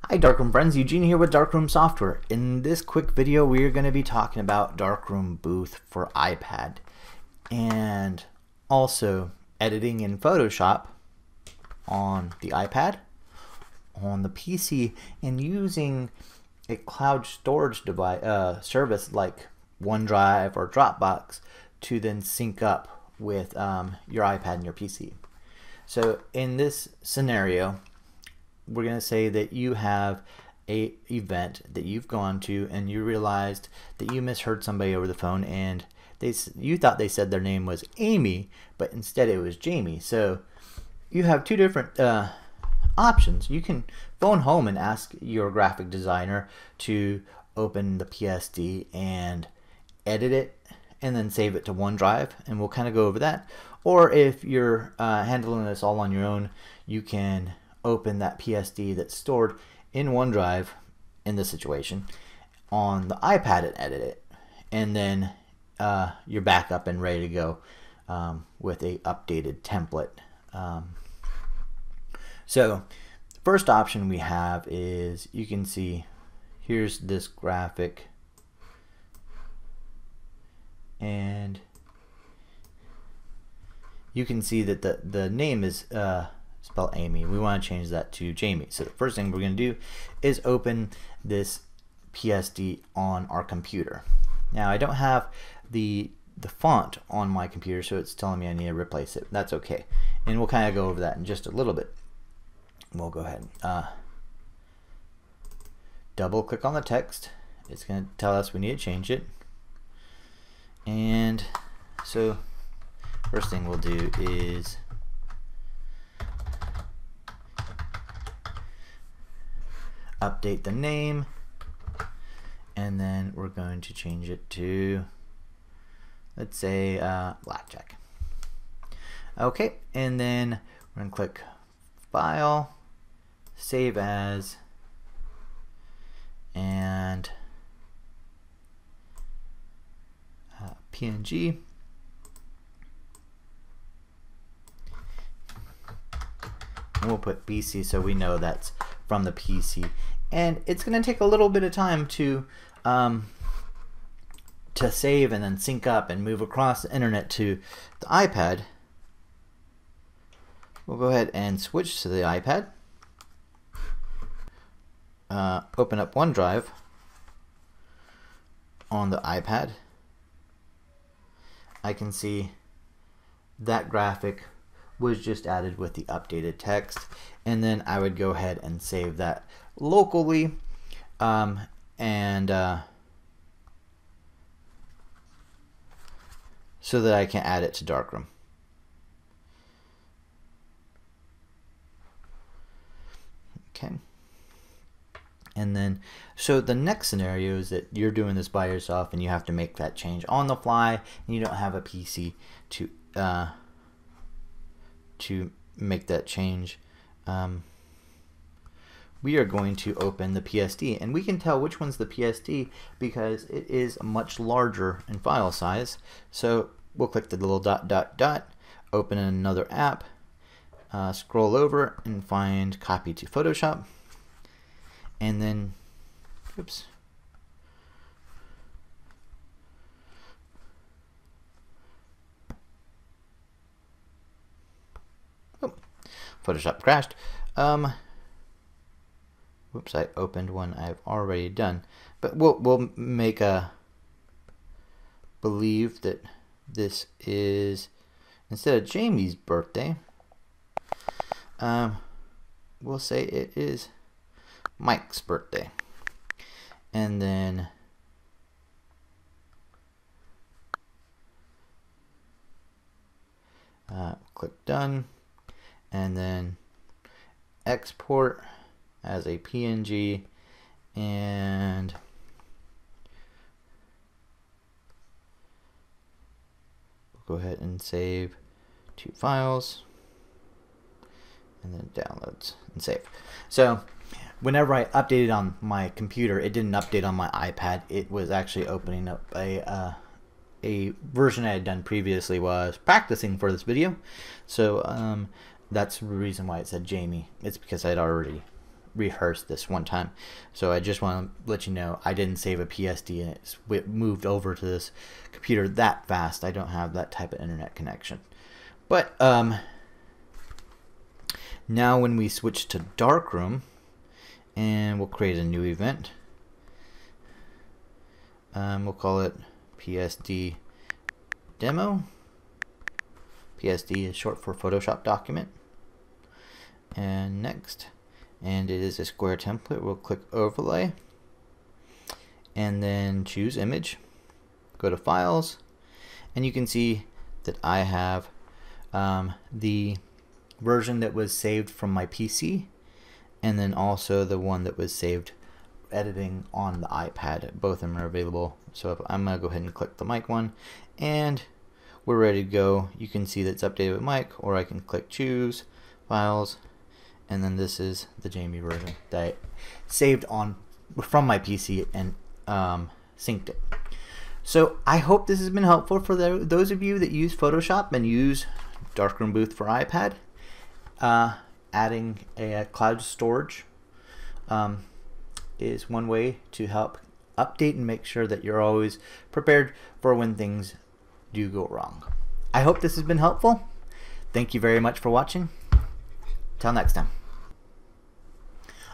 Hi Darkroom friends, Eugene here with Darkroom Software. In this quick video we are going to be talking about Darkroom Booth for iPad and also editing in Photoshop on the iPad, on the PC, and using a cloud storage device service like OneDrive or Dropbox to then sync up with your iPad and your PC. So in this scenario, we're going to say that you have a event that you've gone to and you realized that you misheard somebody over the phone and you thought they said their name was Amy, but instead it was Jamie. So you have two different options. You can phone home and ask your graphic designer to open the PSD and edit it and then save it to OneDrive, and we'll kind of go over that. Or if you're handling this all on your own, you can open that PSD that's stored in OneDrive in this situation on the iPad and edit it, and then you're back up and ready to go with a updated template. So the first option we have is, you can see here's this graphic, and you can see that the name is spelled Amy. We want to change that to Jamie. So the first thing we're going to do is open this PSD on our computer. Now I don't have the font on my computer, so it's telling me I need to replace it. That's okay, and we'll kind of go over that in just a little bit. We'll go ahead and double click on the text. It's going to tell us we need to change it, and so first thing we'll do is update the name, and then we're going to change it to, let's say, Blackjack. Okay, and then we're going to click File, Save As, and PNG. And we'll put BC so we know that's from the PC. And it's going to take a little bit of time to save and then sync up and move across the internet to the iPad. We'll go ahead and switch to the iPad. Open up OneDrive on the iPad. I can see that graphic was just added with the updated text, and then I would go ahead and save that locally, and so that I can add it to Darkroom. Okay, and then so the next scenario is that you're doing this by yourself and you have to make that change on the fly, and you don't have a PC to make that change. We are going to open the PSD, and we can tell which one's the PSD because it is much larger in file size. So we'll click the little dot dot dot, open another app, scroll over and find copy to Photoshop, and then oops, Photoshop crashed. Whoops, I opened one I've already done. But we'll make a believe that this is, instead of Jamie's birthday, we'll say it is Mike's birthday. And then click done, and then export as a PNG, and we'll go ahead and save two files, and then downloads and save. So whenever I updated on my computer, it didn't update on my iPad. It was actually opening up a version I had done previously while I was practicing for this video. So that's the reason why it said Jamie. It's because I'd already rehearse this one time. So I just want to let you know I didn't save a PSD and it moved over to this computer that fast. I don't have that type of internet connection. But now when we switch to Darkroom, and we'll create a new event. We'll call it PSD demo. PSD is short for Photoshop document. And next, and it is a square template. We'll click overlay and then choose image, go to files, and you can see that I have the version that was saved from my PC, and then also the one that was saved editing on the iPad. Both of them are available. So if I'm gonna go ahead and click the mic one, and we're ready to go. You can see that it's updated with mic, or I can click choose files, and then this is the Jamie version that I saved on from my PC and synced it. So I hope this has been helpful for those of you that use Photoshop and use Darkroom Booth for iPad. Adding a cloud storage is one way to help update and make sure that you're always prepared for when things do go wrong. I hope this has been helpful. Thank you very much for watching. Till next time.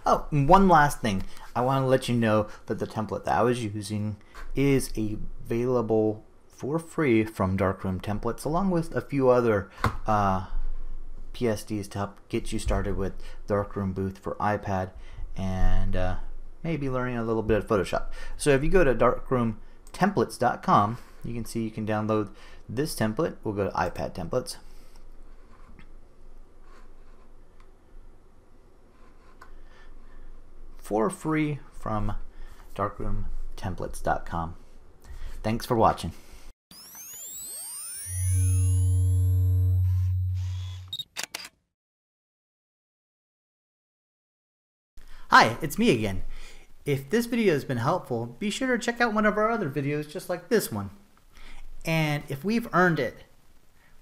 Oh, one last thing. I want to let you know that the template that I was using is available for free from Darkroom Templates, along with a few other PSDs to help get you started with Darkroom Booth for iPad and maybe learning a little bit of Photoshop. So if you go to darkroomtemplates.com, you can see you can download this template. We'll go to iPad templates. For free from darkroomtemplates.com. Thanks for watching. Hi, it's me again. If this video has been helpful, be sure to check out one of our other videos just like this one. And if we've earned it,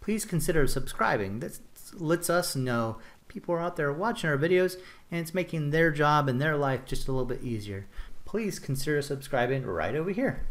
please consider subscribing. This lets us know people are out there watching our videos, and it's making their job and their life just a little bit easier. Please consider subscribing right over here.